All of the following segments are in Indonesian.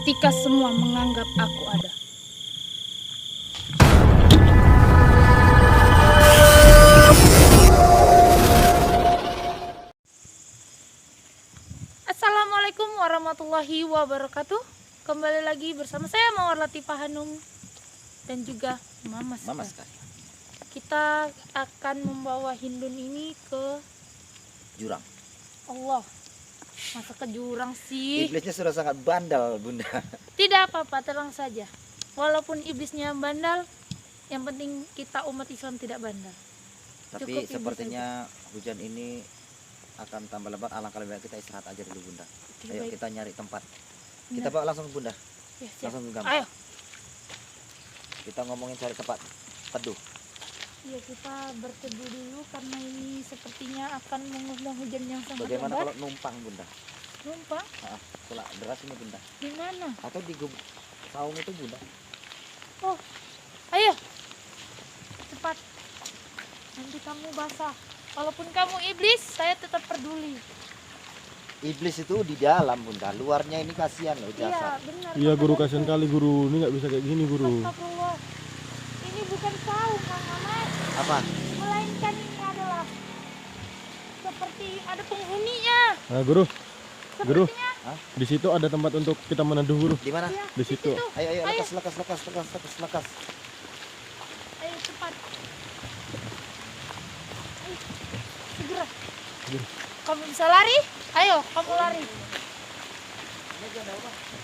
ketika semua menganggap aku ada. Assalamualaikum warahmatullahi wabarakatuh. Kembali lagi bersama saya Mawar Latifah Hanum dan juga Mama sekali. Kita akan membawa Hindun ini ke Jurang. Allah. Masa ke jurang sih? Iblisnya sudah sangat bandal, Bunda. Tidak apa-apa, tenang saja. Walaupun iblisnya bandal, yang penting kita umat Islam tidak bandal. Tapi sepertinya hujan ini akan tambah lebat. Alangkah lebih baik kita istirahat aja dulu, Bunda. Oke, Ayo baik. kita nyari tempat. Benar. Kita bawa langsung, Bunda. Ya, siap. Langsung genggam. Ayo. Kita ngomongin cari tempat teduh. Ya, kita berteduh dulu karena ini sepertinya akan mengundang hujan yang sangat Bagaimana lebat. kalau numpang, Bunda? Numpang? Kalau deras ini, Bunda. Di mana? Atau di saung itu, Bunda. Oh, ayo. Cepat. Nanti kamu basah. Walaupun kamu iblis, saya tetap peduli. Iblis itu di dalam, Bunda. Luarnya ini kasihan loh, Iya, jasad. benar. Iya guru, kata kasihan dokter. kali guru, ini nggak bisa kayak gini guru. Astagfirullah. Ini bukan saung, Kang Mamat. Apa? Melainkan ini adalah seperti ada penghuninya. Nah guru, guru, Sepertinya. di situ ada tempat untuk kita meneduh guru. Di mana? Ya, Di situ. Ayo, Ayo. lekas. Ayo cepat. Ayo, segera. Kamu bisa lari? Ayo, kamu lari.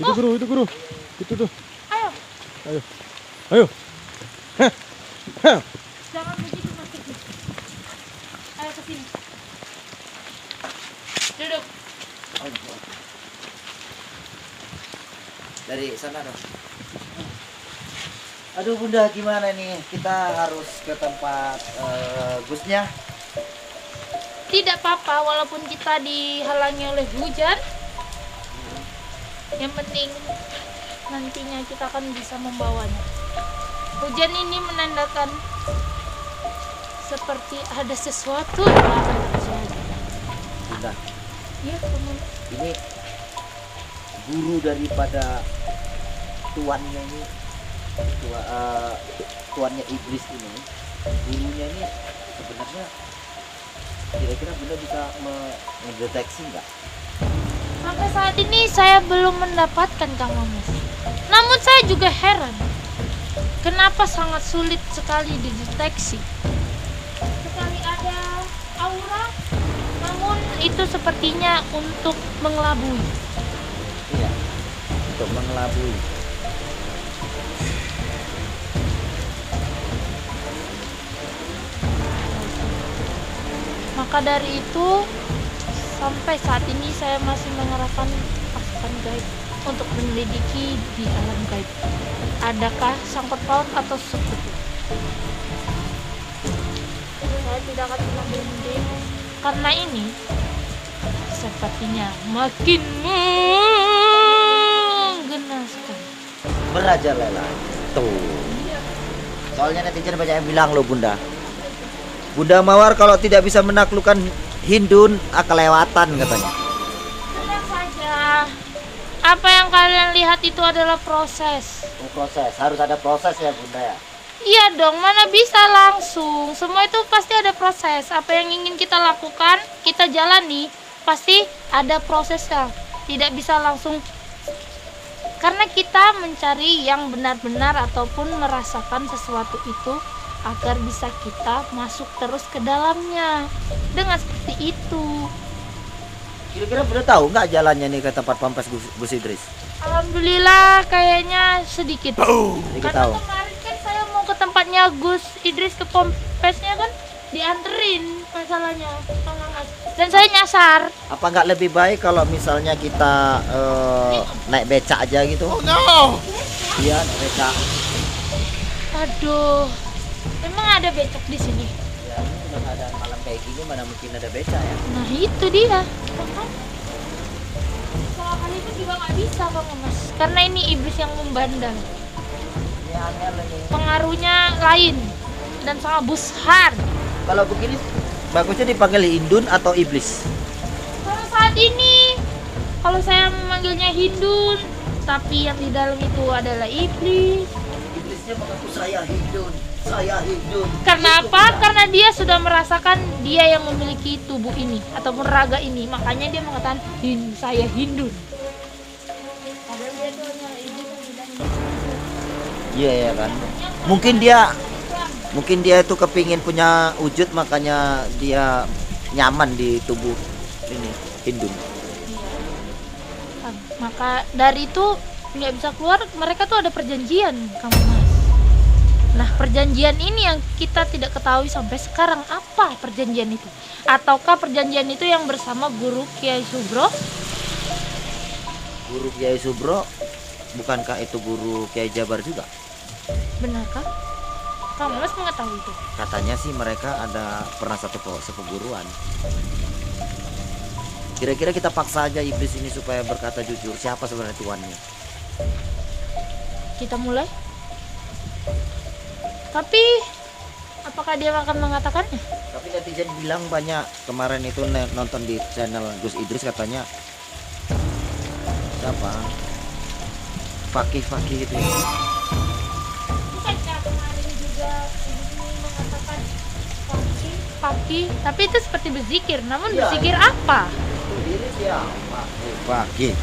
Itu guru, itu tuh. Ayo, Ayo. jangan begitu masuknya. Ayo ke sini. Duduk. Dari sana dong. Aduh, Bunda, gimana nih? Kita harus ke tempat busnya. Tidak apa-apa walaupun kita dihalangi oleh hujan. Yang penting nantinya kita akan bisa membawanya. Hujan ini menandakan seperti ada sesuatu yang akan terjadi. Bunda, Ya, kamu. ini guru daripada tuannya ini, tuannya iblis ini, gurunya ini sebenarnya kira-kira Bunda bisa mendeteksi nggak? Sampai saat ini saya belum mendapatkan Kang Mamas. Namun saya juga heran. Kenapa sangat sulit sekali dideteksi? Sekali ada aura, namun itu sepertinya untuk mengelabui. Iya, untuk mengelabui. Maka dari itu sampai saat ini saya masih mengerahkan pasukan gaib untuk menyelidiki di alam gaib. Adakah sangkut paut atau sekutu? Saya tidak akan pernah berhenti karena ini sepertinya makin menggenaskan. Merajalela. Tuh. Soalnya netizen banyak yang bilang loh, Bunda. Bunda Mawar kalau tidak bisa menaklukkan Hindun, kelewatan katanya. Tenang saja. Apa yang kalian lihat itu adalah proses. Proses, harus ada proses ya, Bunda ya. Iya dong, mana bisa langsung. Semua itu pasti ada proses. Apa yang ingin kita lakukan, kita jalani, pasti ada prosesnya. Tidak bisa langsung. Karena kita mencari yang benar-benar ataupun merasakan sesuatu itu agar bisa kita masuk terus ke dalamnya. Dengan seperti itu. Kira-kira Bunda tahu nggak jalannya nih ke tempat Pampes Gus Idris? Alhamdulillah kayaknya sedikit. Sedikit Karena tahu. kemarin kan saya mau ke tempatnya Gus Idris ke Pompesnya kan dianterin masalahnya Kang Mamas. Dan saya nyasar. Apa nggak lebih baik kalau misalnya kita naik becak aja gitu? Oh no. Iya, naik becak. Aduh, emang ada becak di sini? Ya, ini sudah keadaan malam kayak gini, mana mungkin ada becak ya? Nah itu dia. Soal kali itu juga nggak bisa Kang Mamas. Karena ini iblis yang membandel. Ini aneh nih. Pengaruhnya lain dan sangat besar. Kalau begini bagusnya dipanggil Hindun atau iblis? Kalau saat ini, kalau saya memanggilnya Hindun, tetapi yang di dalam itu adalah iblis. Iblisnya mengaku saya Hindun. Saya Hindun. Karena apa? Karena dia sudah merasakan dia yang memiliki tubuh ini ataupun raga ini, makanya dia mengatakan saya Hindu. Padahal dia tuh hanya iblis yang tidak Hindu. Iya ya kan. Mungkin dia itu kepingin punya wujud, makanya dia nyaman di tubuh ini Hindun. Maka dari itu nggak bisa keluar. Mereka tuh ada perjanjian, kamu Mas. Nah, perjanjian ini yang kita tidak ketahui sampai sekarang, apa perjanjian itu? Ataukah perjanjian itu yang bersama guru Kiai Subro? Guru Kiai Subro, bukankah itu guru Kiai Jabar juga? Benarkah? Kamu Mas mengetahui itu? Katanya sih mereka ada pernah satu sepeguruan. Kira-kira kita paksa aja iblis ini supaya berkata jujur, siapa sebenarnya tuannya? Kita mulai. Tapi apakah dia akan mengatakannya? Tapi netizen bilang banyak kemarin itu nonton di channel Gus Idris, katanya siapa? Fakih itu. Bukankah kemarin juga ini mengatakan Fakih, tapi itu seperti berzikir. Namun Iya. berzikir apa? Idris ya. Fakih.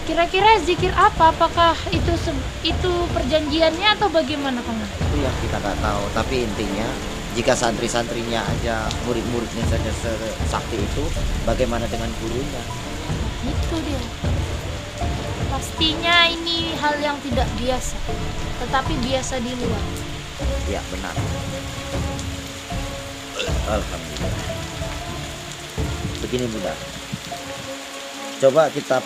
Kira-kira zikir apa? Apakah itu perjanjiannya atau bagaimana kamu? Itu yang kita nggak tahu. Tapi intinya jika santri-santrinya aja, murid-muridnya saja sakti itu, bagaimana dengan gurunya? Itu dia. Pastinya ini hal yang tidak biasa, tetapi biasa di luar. Ya benar. Alhamdulillah. Begini Bunda, coba kita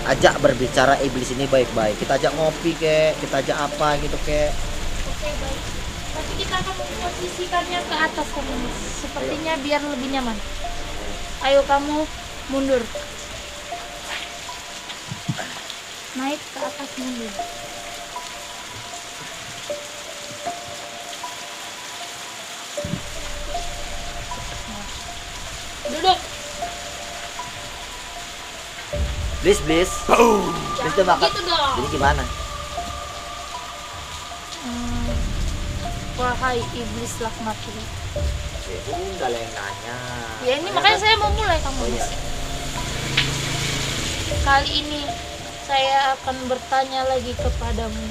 ajak berbicara iblis ini baik-baik. Kita ajak ngopi kek, kita ajak apa gitu kek. Oke, baik. Tapi kita akan memposisikannya ke atas kamu. Sepertinya biar lebih nyaman. Ayo kamu mundur. Naik ke atas, mundur. Duduk. Bliss. Bliss coba Kak. Gitu dong. Jadi gimana? Wahai iblis laknatullah. Enggak lah yang nanya. Ya ini makanya saya mau mulai kamu. Oh iya. Kali ini saya akan bertanya lagi kepadamu,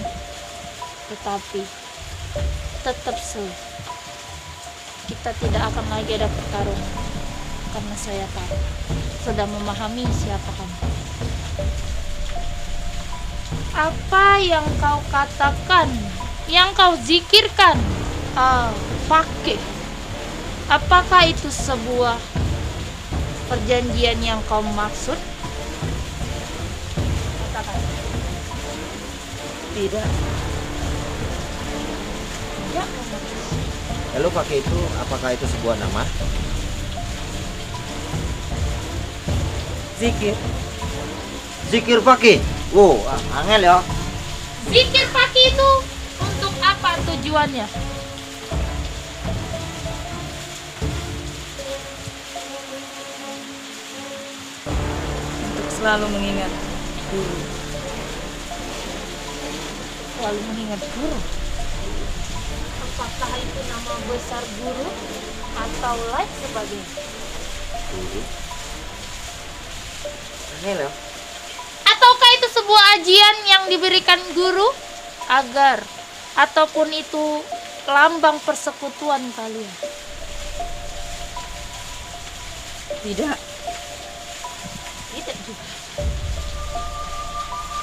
tetapi tetap kita tidak akan lagi ada pertarungan karena saya tahu sudah memahami siapa kamu. Apa yang kau katakan, yang kau zikirkan, Fakih, apakah itu sebuah perjanjian yang kau maksud? Katakan. Tidak. Ya, Lalu pakai itu, apakah itu sebuah nama? Zikir pakai. Wow, angel ya. zikir Fakih itu untuk apa tujuannya? Untuk selalu mengingat guru. Selalu mengingat guru. Apakah itu nama besar guru atau lain sebagainya? Angel ya. Ataukah itu sebuah ajian yang diberikan guru agar ataupun itu lambang persekutuan kalian? Tidak. Tidak juga.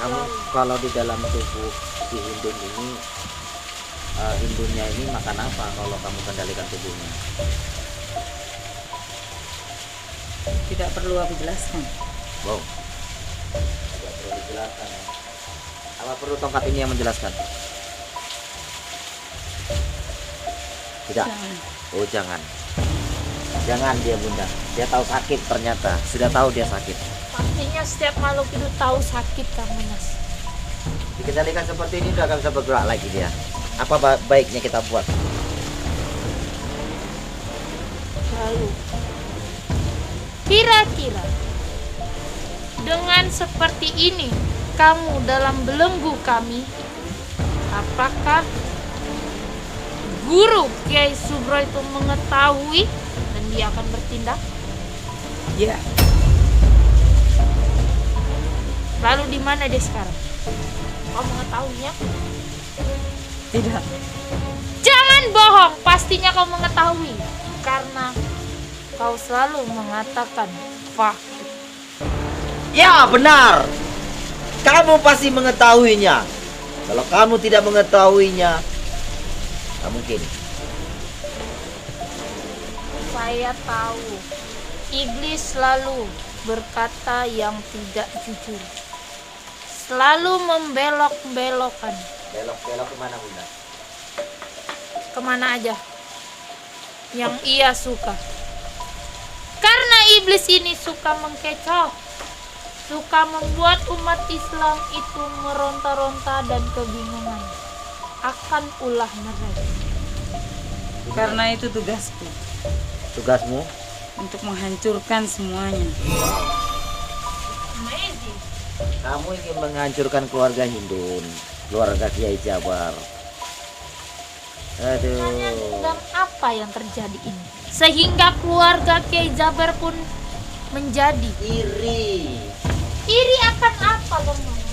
Kamu kalau di dalam tubuh si Hindun ini, Hindunnya ini makan apa kalau kamu kendalikan tubuhnya? Tidak perlu aku jelaskan. Wow. Tidak perlu dijelaskan ya. Apa perlu tongkat ini yang menjelaskan? Tidak. Jangan. Oh jangan. Jangan dia Bunda. Dia tahu sakit ternyata. Sudah tahu dia sakit. Pastinya setiap makhluk itu tahu sakit kamu Mas. Dikendalikan seperti ini udah gak bisa bergerak lagi dia. Apa baiknya kita buat? Lalu Kira-kira dengan seperti ini kamu dalam belenggu kami, apakah guru Kiai Subro itu mengetahui dan dia akan bertindak? Ya, Lalu di mana dia sekarang? Kau mengetahuinya? tidak. Jangan bohong, pastinya kau mengetahui karena kau selalu mengatakan fakta. Ya, benar. Kamu pasti mengetahuinya. Kalau kamu tidak mengetahuinya, tak mungkin. Saya tahu iblis selalu berkata yang tidak jujur, selalu membelok-belokkan. Belok-belok kemana, Bunda? Kemana aja yang ia suka. Karena iblis ini suka mengkecoh, suka membuat umat Islam itu meronta-ronta dan kebingungan akan ulah mereka. Karena itu tugasku Tugasmu? untuk menghancurkan semuanya. Amazing. Kamu ingin menghancurkan keluarga Hindun, keluarga Kiai Jabar. Sebenarnya Aduh. dendam apa yang terjadi ini sehingga keluarga Kiai Jabar pun menjadi Iri. iri akan apa, Bang Mama?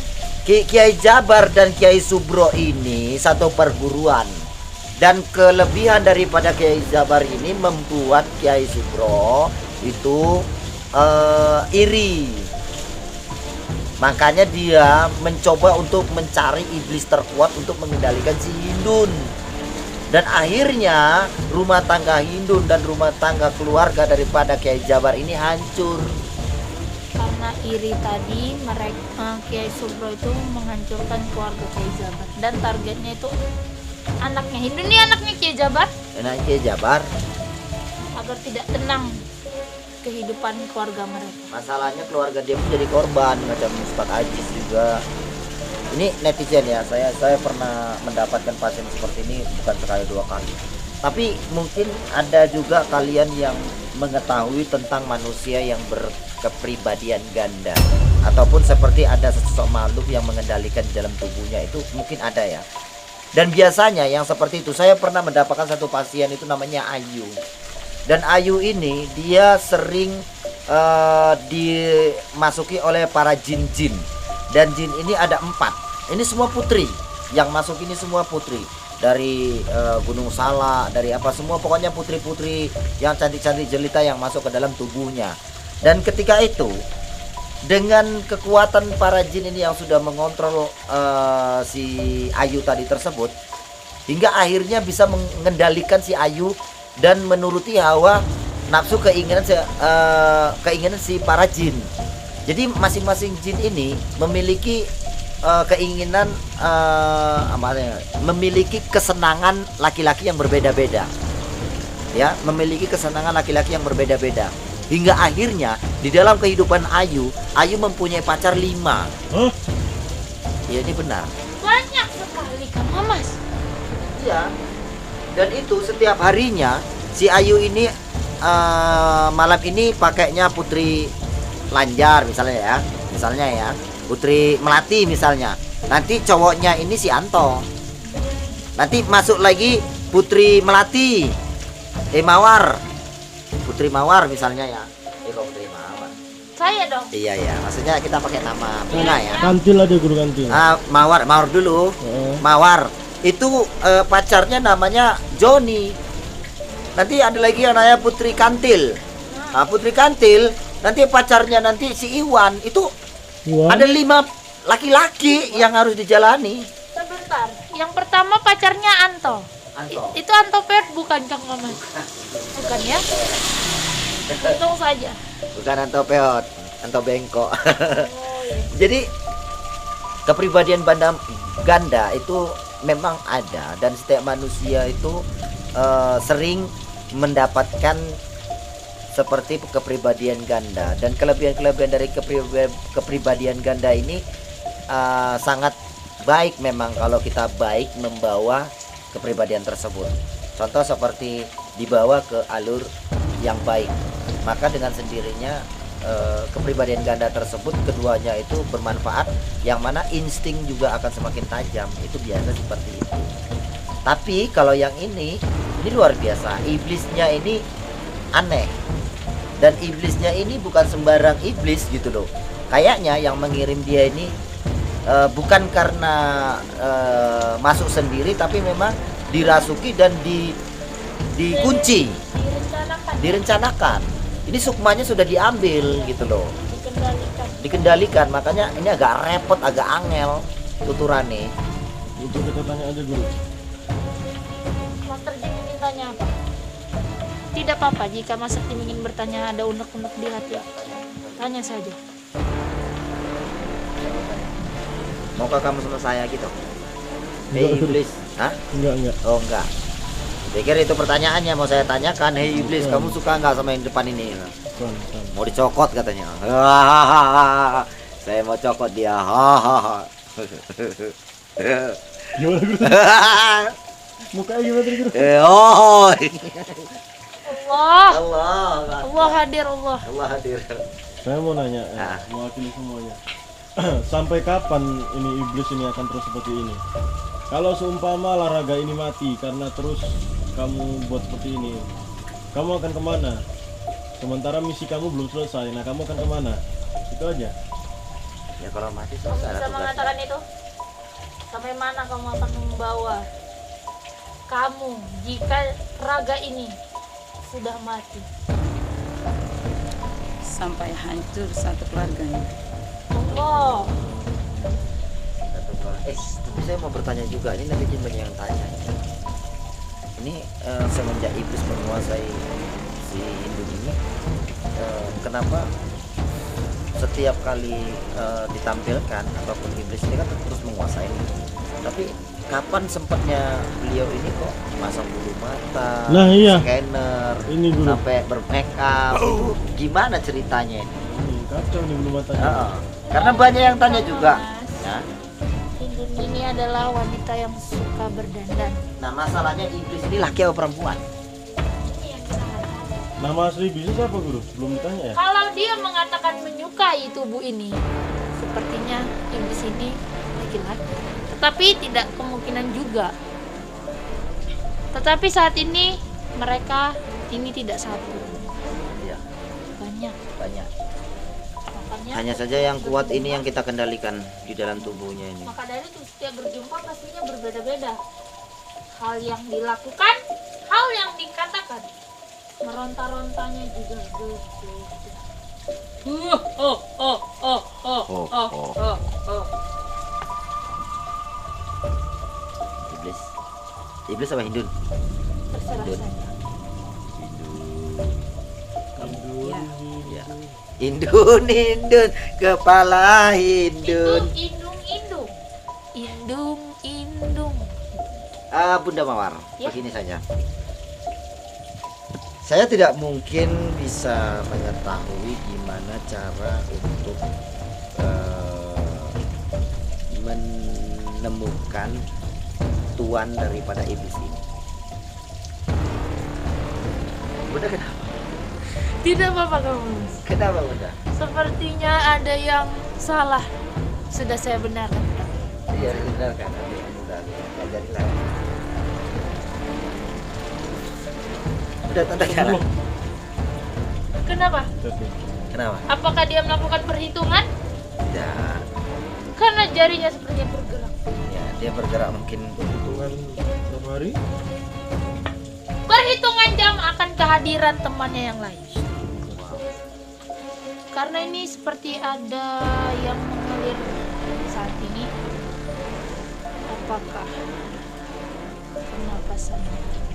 Kiai Jabar dan Kiai Subro ini satu perguruan. Dan kelebihan daripada Kiai Jabar ini membuat Kiai Subro itu iri. Makanya dia mencoba untuk mencari iblis terkuat untuk mengendalikan si Hindun. Dan akhirnya rumah tangga Hindun dan rumah tangga keluarga daripada Kiai Jabar ini hancur. Karena iri tadi mereka Kiai Subro itu menghancurkan keluarga Kiai Jabar dan targetnya itu anaknya Hindu nih, anaknya Kiai Jabar, Enak Kiai Jabar. agar tidak tenang kehidupan keluarga mereka. Masalahnya keluarga dia pun jadi korban macam Ustaz Ajis juga. Ini netizen ya, saya pernah mendapatkan pasien seperti ini bukan sekali dua kali. Tapi mungkin ada juga kalian yang mengetahui tentang manusia yang berkepribadian ganda, ataupun seperti ada sosok makhluk yang mengendalikan di dalam tubuhnya, itu mungkin ada ya. Dan biasanya yang seperti itu, saya pernah mendapatkan satu pasien itu namanya Ayu. Dan Ayu ini dia sering dimasuki oleh para jin-jin. Dan jin ini ada 4. Ini semua putri. Yang masuk ini semua putri. Dari Gunung Salak, dari apa semua, pokoknya putri-putri yang cantik-cantik jelita yang masuk ke dalam tubuhnya. Dan ketika itu, dengan kekuatan para jin ini yang sudah mengontrol si Ayu tadi tersebut, hingga akhirnya bisa mengendalikan si Ayu dan menuruti hawa nafsu keinginan si para jin. Jadi masing-masing jin ini memiliki keinginan memiliki kesenangan laki-laki yang berbeda-beda. Ya, memiliki kesenangan laki-laki yang berbeda-beda. Hingga akhirnya di dalam kehidupan Ayu mempunyai pacar 5. Hah? Ya, ini benar. Banyak sekali kan, Mas. Iya. Dan itu setiap harinya si Ayu ini malam ini pakainya Putri Lanjar misalnya ya, Putri Melati misalnya. Nanti cowoknya ini si Anto. Nanti masuk lagi Putri Melati, Mawar, Putri Mawar misalnya ya. Kok Putri Mawar? Saya dong. Iya ya, maksudnya kita pakai nama bunga ya. Kantil aja guru kantil. Mawar dulu. Mawar itu pacarnya namanya Joni. Nanti ada lagi yang namanya Putri Kantil. Putri Kantil nanti pacarnya nanti si Iwan. Itu ada 5 laki-laki yang harus dijalani. Sebentar. Yang pertama pacarnya Anto. Itu Anto Pet bukan Kang Maman? Bukan ya? Untung saja. Bukan Anto Peot, Anto Bengkok. Oh, iya. Jadi kepribadian ganda itu memang ada, dan setiap manusia itu sering mendapatkan seperti kepribadian ganda. Dan kelebihan-kelebihan dari kepribadian ganda ini sangat baik memang kalau kita baik membawa kepribadian tersebut. Contoh seperti dibawa ke alur yang baik. maka dengan sendirinya kepribadian ganda tersebut keduanya itu bermanfaat, yang mana insting juga akan semakin tajam. Itu biasa seperti itu. Tapi kalau yang ini luar biasa. Iblisnya ini aneh, dan iblisnya ini bukan sembarang iblis gitu loh. Kayaknya yang mengirim dia ini bukan karena masuk sendiri, tapi memang dirasuki dan dikunci, direncanakan. Ini sukmanya sudah diambil gitu loh, dikendalikan. Makanya ini agak repot, agak angel tuturane. Untuk kita tanya aja guru. Master Jin ingin tanya apa? Tidak apa-apa jika Master Jin ingin bertanya, ada unek-unek di hati apa. Tanya saja. Maukah kamu sama saya gitu? Enggak, Hei iblis, hah? Enggak. Oh enggak. Pikir itu pertanyaannya mau saya tanyakan. Hei iblis, kamu suka nggak sama yang depan ini? Bukan. Mau dicokot katanya. Hahaha. Saya mau cokot dia. Hahaha. Gimana guru? Mukanya gimana tadi guru? Oh. Allah, Allah. Allah hadir, Allah. Allah hadir. Saya mau nanya, Nah. mewakili semuanya. Sampai kapan ini iblis ini akan terus seperti ini? Kalau seumpama olahraga ini mati karena terus kamu buat seperti ini, kamu akan kemana? Sementara misi kamu belum selesai, nah kamu akan kemana? Itu aja. Ya kalau mati Kamu selesai bisa lah tugasnya. mengatakan itu? Sampai mana kamu akan membawa kamu jika raga ini sudah mati? Sampai hancur satu keluarganya. Allah. Tapi saya mau bertanya juga, ini nanti Jin banyak yang tanya. Ini semenjak iblis menguasai si Hindu ini, kenapa setiap kali ditampilkan apapun iblis ini kan terus menguasai ini. Tapi kapan sempatnya beliau ini kok masang bulu mata, Nah, iya. scanner, Ini guru. sampai bermakeup, itu gimana ceritanya ini? Ini kacau nih belum matanya. Heeh. Karena banyak yang tanya juga. Ya. Hindun ini adalah wanita yang suka berdandan. Nah masalahnya iblis ini laki atau perempuan? Ini yang kita katakan. Nama asli iblis siapa guru? Belum ditanya ya? Kalau dia mengatakan menyukai tubuh ini, sepertinya iblis ini laki-laki. Tetapi tidak kemungkinan juga. Tetapi saat ini mereka ini tidak satu, Iya, banyak. banyak. Makanya Hanya saja yang kuat ini yang kita kendalikan di dalam tubuhnya ini. maka dari itu setiap berjumpa pastinya berbeda-beda. Hal yang dilakukan, hal yang dikatakan, meronta-rontanya juga berbeda. Iblis. Iblis sama Hindun? Terserah Hindun. saja. Ya. Ya. Hindun, Hindun, kepala Hindun. Indung, indung, indung, indung. Bunda Mawar, Ya. begini saja. Saya tidak mungkin bisa mengetahui gimana cara untuk menemukan tuan daripada iblis ini. Bunda kenapa? Tidak apa-apa kamu. Kenapa Bunda? Sepertinya ada yang salah. Sudah saya benarkan. Iya benar kan, nanti Bunda pelajarilah. Udah tanda cara. Kenapa? Kenapa? Apakah dia melakukan perhitungan? Tidak. Karena jarinya sepertinya bergerak. Ya, dia bergerak mungkin. Hitungan berapa hari? Perhitungan jam akan kehadiran temannya yang lain. Karena ini seperti ada yang mengalir saat ini. Apakah pernapasan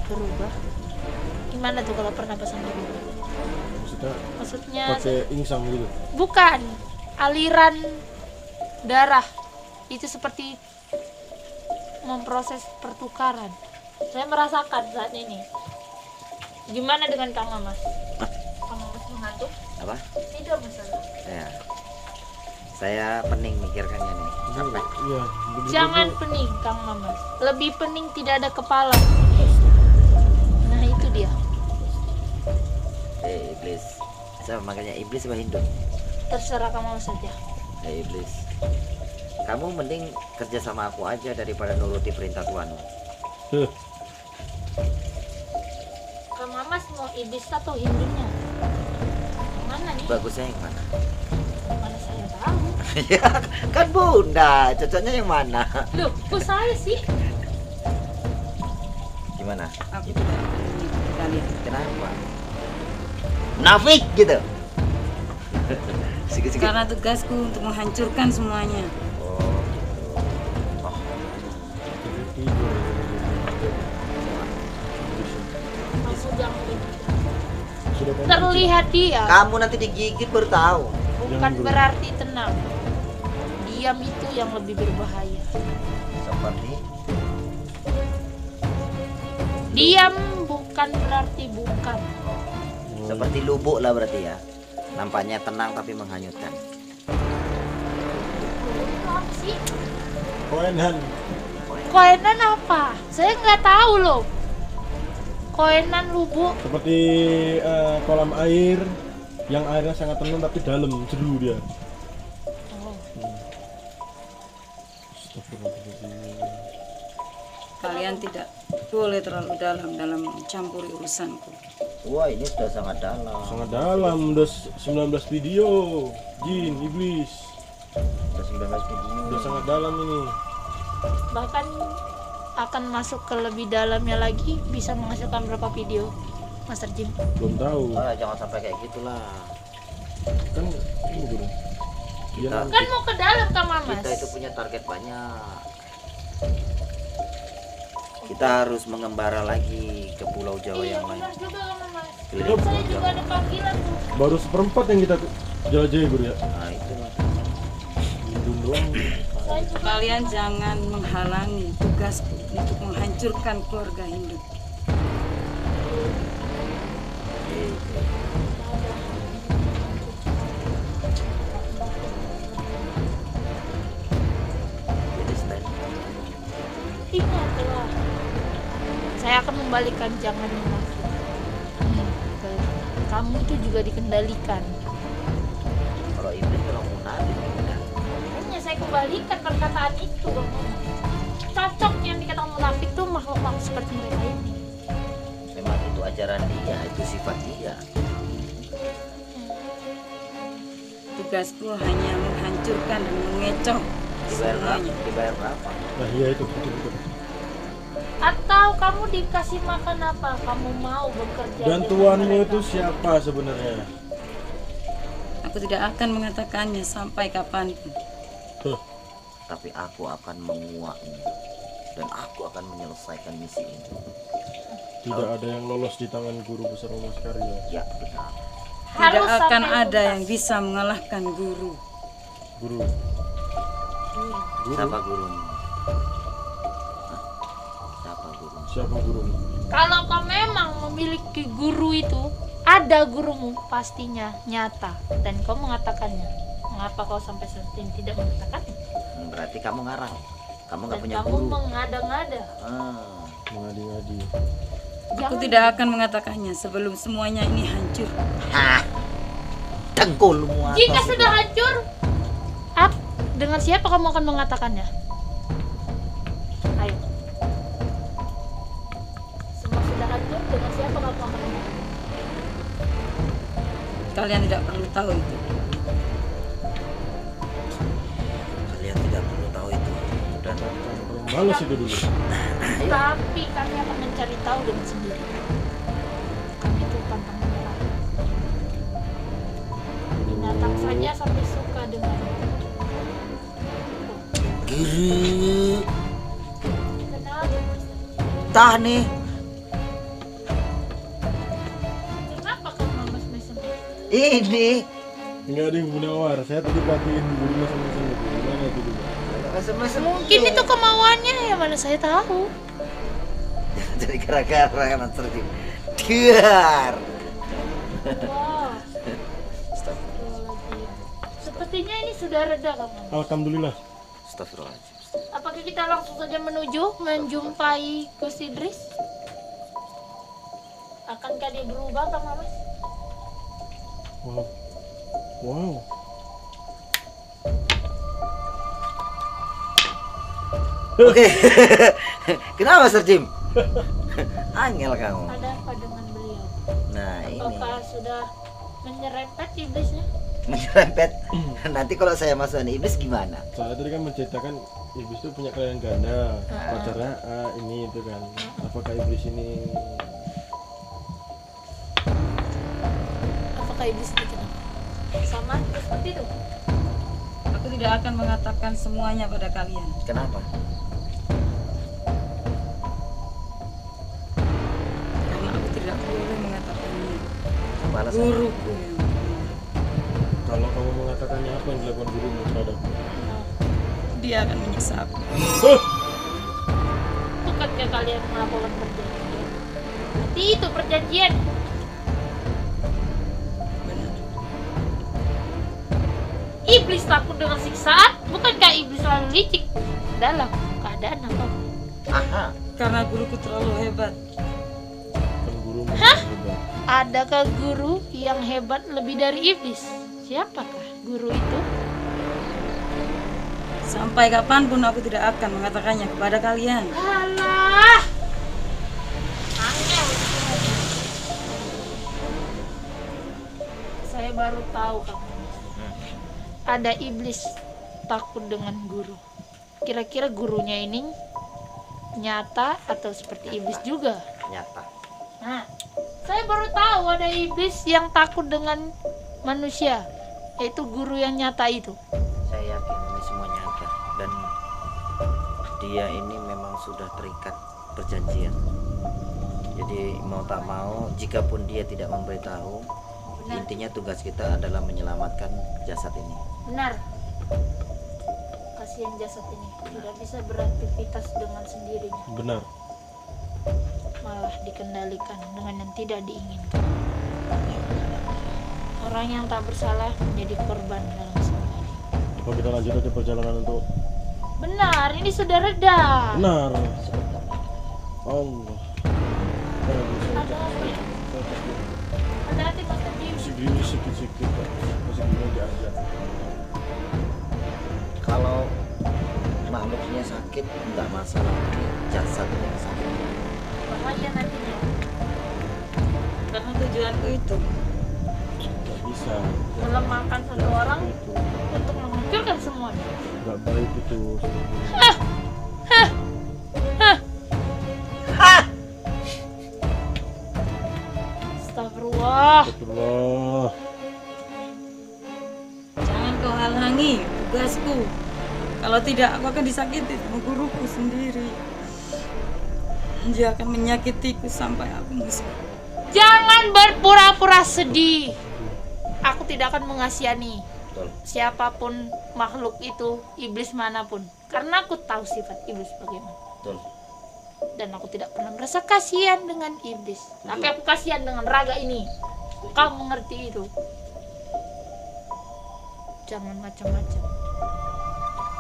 berubah? Gimana tuh kalau pernapasan berubah? Maksudnya Maksudnya pakai insang gitu. bukan aliran darah itu seperti memproses pertukaran. Saya merasakan saat ini. Gimana dengan Kang Mamas? Kang Mamas mengantuk? Apa? Tidur masalah. Ya. Saya pening mikirkannya nih. Capek. Iya. begitu Jangan tuh. pening Kang Mamas. Lebih pening tidak ada kepala. Nah itu dia. Iblis. Sama makanya iblis sama Hindu. Terserah kamu saja. Iblis. Kamu mending kerja sama aku aja daripada nuruti perintah Tuhan. Heh, Kang Mamas mau iblis atau Hindunya? Yang mana nih? Bagusnya yang mana? Mana saya tahu. Ya, kan Bunda, cocoknya yang mana? Loh, kok saya sih? Gimana? Aku tidak akan mengikuti kalian. Kenapa? Nafik gitu. Sikit-sikit. Karena tugasku untuk menghancurkan semuanya. Oh, oh, Kamu jangan begitu. sudah kamu Terlihat dia kamu nanti digigit baru tahu. bukan Jangan dulu. berarti tenang. Diam itu yang lebih berbahaya. Seperti Diam bukan berarti bukan. seperti lubuk lah berarti ya. Nampaknya tenang tapi menghanyutkan. Itu apa sih? koenan. Koenan apa? Saya nggak tahu loh. Koenan lubuk. Seperti kolam air yang airnya sangat tenang tapi dalam jeru dia. Oh. Astagfirullahaladzim. Kalian tidak boleh terlalu dalam mencampuri urusanku. Wah, ini sudah sangat dalam. Sangat dalam, udah 19 video. Jin, iblis. Sudah 19 video. Udah sangat dalam ini. Bahkan akan masuk ke lebih dalamnya lagi, bisa menghasilkan berapa video, Master Jin? Belum tahu. Ah, jangan sampai kayak gitulah. Kan ini guru. Dia Kita- nanti Kan mau ke dalam Kang Mamas. Kita itu punya target banyak. Kita harus mengembara lagi ke Pulau Jawa Iya yang lain. benar juga Kang Mamas. Keliling Saya Pulau juga Jawa. ada panggilan tuh. baru seperempat yang kita jelajahi guru ya. Nah, itu lah. Hindun doang. Saya juga Kalian jangan menghalangi tugasku untuk menghancurkan keluarga Hindu. Jadi stand. ingatlah. Saya akan membalikan jangan munafik. Kamu itu juga dikendalikan. Kalau iblis kalau munafik gimana? Hanya saya kembalikan perkataan itu Bang Mamas. Cocok yang dikatakan munafik tuh makhluk-makhluk seperti mereka ini. Memang itu ajaran dia, itu sifat dia. Tugasku hanya menghancurkan dan mengecoh Dibayar berapa? semuanya. Dibayar berapa? Nah iya itu betul. Atau kamu dikasih makan apa? Kamu mau bekerja Dan dengan tuanmu mereka? itu siapa sebenarnya? Aku tidak akan mengatakannya sampai kapanpun. Huh, Tapi aku akan menguaknya dan aku akan menyelesaikan misi ini. tidak ada yang lolos di tangan guru besar Mas Karya. Ya benar. Tidak Harus akan sampai ada tuntas. yang bisa mengalahkan guru. Guru. Siapa gurumu? Hah? Siapa gurumu? Siapa gurumu? Kalau kau memang memiliki guru itu, ada gurumu pastinya nyata dan kau mengatakannya. Mengapa kau sampai saat ini tidak mengatakannya? Berarti kamu ngarang. Kamu nggak Dan punya kamu guru. mengada-ngada. Ah, Mengadi-ngadi. Aku Jangan. tidak akan mengatakannya sebelum semuanya ini hancur. hah, dengkulmu atas Jika itu. sudah hancur, dengan siapa kamu akan mengatakannya? Ayo. Semua sudah hancur, dengan siapa kamu akan mengatakannya? Kalian tidak perlu tahu itu. Kalian tidak perlu tahu itu. Dan Males itu dulu. Tapi kami akan mencari tahu dengan sendiri. Kami itu pantang menyerah. Binatang saja sampai suka dengan guru, kenapa? tah nih. Kenapa kamu Mas Mesem? Ini. Enggak ada yang menawar. Saya tadi perhatiin guru masing-masing itu. Gimana itu dulu? Mungkin itu kemauannya ya, mana saya tahu. Jadi gara-gara Master Jin. Diar. Wow. Astagfirullahaladzim. Sepertinya ini sudah reda kamu. Alhamdulillah. Astagfirullahaladzim. Apakah kita langsung saja menuju menjumpai Gus Idris? Akankah dia berubah Kang Mamas? Wow. Wow. Oke. Kenapa Sir Jim? Angel kamu. Ada apa dengan beliau? Nah, ini Apakah sudah menyerempet iblisnya? menyerempet. Nanti kalau saya masuk iblis gimana? Saya tadi kan menceritakan iblis itu punya klien ganda, pacarnya ini itu kan. Apakah iblis ini Apakah iblis itu kenapa? Sama seperti itu? Aku tidak akan mengatakan semuanya pada kalian. Kenapa? Karena aku tidak boleh mengatakannya. Balas. Guruku yang kalau kamu mengatakannya apa yang dilakukan gurumu terhadapmu? dia akan menyesal. Bukankah kalian melakukan perjanjian? Berarti itu perjanjian. Benar. Iblis takut dengan siksaan. Bukankah iblis selalu licik dalam keadaan apa? Aha. Karena guruku terlalu hebat. Kan gurumu hebat. Adakah guru yang hebat lebih dari iblis? Siapakah guru itu? Sampai kapanpun aku tidak akan mengatakannya kepada kalian. Alah, angel. Saya baru tahu kamu. Ada iblis takut dengan guru. Kira-kira gurunya ini nyata atau seperti iblis juga? Nyata. Nah, saya baru tahu ada iblis yang takut dengan manusia, yaitu guru yang nyata itu. Saya yakin ini semua nyata dan dia ini memang sudah terikat perjanjian. Jadi mau tak mau, jika pun dia tidak memberitahu, Benar. intinya tugas kita adalah menyelamatkan jasad ini. Benar. Kasihan jasad ini tidak bisa beraktivitas dengan sendirinya, Benar. malah dikendalikan dengan yang tidak diinginkan. Orang yang tak bersalah menjadi korban dalam semua ini. Apa kita lanjut aja perjalanan untuk Benar, ini sudah reda. benar. Allah. Ada apa ya? Hati-hati Mas Tadi. Masih gini sikit-sikit Pak. Masih gini diajak. Kalau makhluknya sakit enggak masalah, ini jasadnya yang sakit. Bahaya nantinya. Karena tujuanku itu. Nggak bisa. Melemahkan satu orang Itu untuk menghancurkan semuanya. nggak baik itu. Astagfirullah. Astagfirullah. Jangan kau halangi tugasku. Kalau tidak, aku akan disakiti sama guruku sendiri. Dia akan menyakitiku sampai aku musnah. Jangan berpura-pura sedih. Aku tidak akan mengasihani Betul. siapapun makhluk itu, iblis manapun, karena aku tahu sifat iblis bagaimana. Betul. Dan aku tidak pernah merasa kasihan dengan iblis, tapi aku kasihan dengan raga ini. Kau mengerti itu? Jangan macam-macam.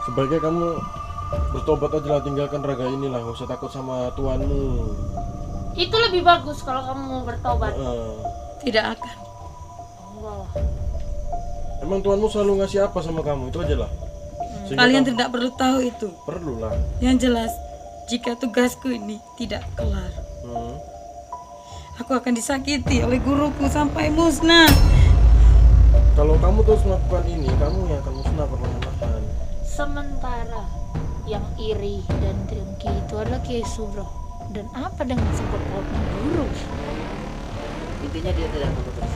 Sebaiknya kamu bertobat aja lah, tinggalkan raga inilah, nggak usah takut sama tuanmu. Itu lebih bagus kalau kamu mau bertobat. Tidak akan. Allah. Emang tuanmu selalu ngasih apa sama kamu? Itu aja lah. Sehingga Kalian kamu- tidak perlu tahu itu. perlu lah. Yang jelas, jika tugasku ini tidak kelar, aku akan disakiti oleh guruku sampai musnah. Kalau kamu terus melakukan ini, kamu yang akan musnah perlahan-lahan. Sementara yang iri dan dengki itu adalah Kiai Subro. Dan apa dengan sebut pautnya guru? Intinya dia tidak perlu terus.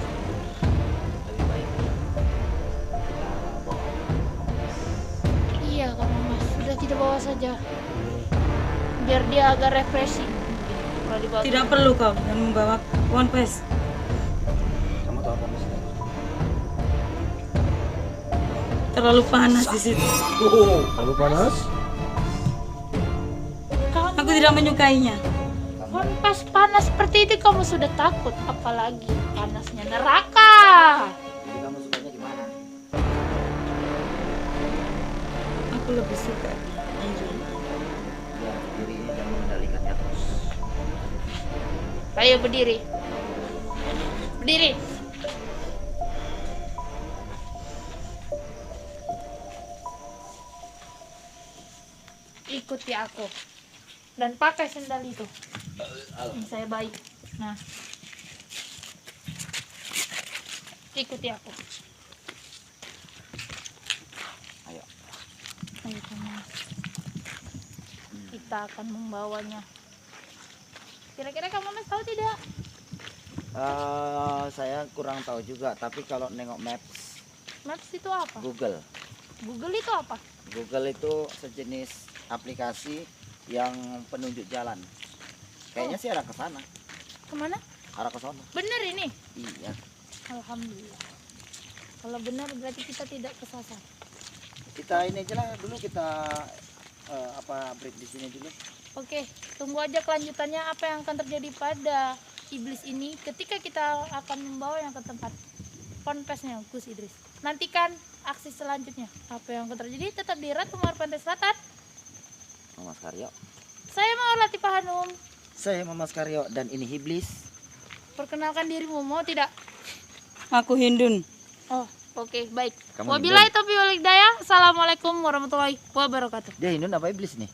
Lebih baik kita bawa. Iya kamu mas, sudah kita bawa saja. Biar dia agak refreshing. Kalau dibawa Tidak perlu kau dan membawa One Piece. Kamu tahu apa maksudnya? Terlalu panas di situ. Lalu panas? kamu Aku tidak menyukainya. pas panas seperti itu kamu sudah takut, apalagi panasnya neraka. Jadi kamu sukanya gimana? Aku lebih suka diri. Ya, diri ini yang mengendalikannya terus. Ayo berdiri. Berdiri. ikuti aku dan pakai sendal itu. Ini saya baik. Nah, ikuti aku. Ayo. Ayo teman. Kita akan membawanya. Kira-kira kamu Mas tahu tidak? Saya kurang tahu juga, tapi kalau nengok maps Maps itu apa? Google. Google itu apa? Google itu sejenis aplikasi yang penunjuk jalan. Kayaknya sih arah ke sana, Kemana? arah ke sana. Bener ini? Iya. Alhamdulillah. Kalau benar berarti kita tidak kesasar. Kita ini aja lah dulu, kita break di sini dulu. Oke, tunggu aja kelanjutannya apa yang akan terjadi pada iblis ini ketika kita akan membawa yang ke tempat ponpesnya Gus Idris. Nantikan aksi selanjutnya. Apa yang akan terjadi tetap di Ratu Mawar Pantai Selatan. Mas Karyo. Saya Mawar Latifah Hanum. Saya Mas Karyo dan ini Iblis. Perkenalkan dirimu, mau tidak? Aku Hindun. Oh, oke, baik. Kamu Wabillahi taufiq wal hidayah. Assalamualaikum warahmatullahi wabarakatuh. Dia Hindun apa Iblis nih?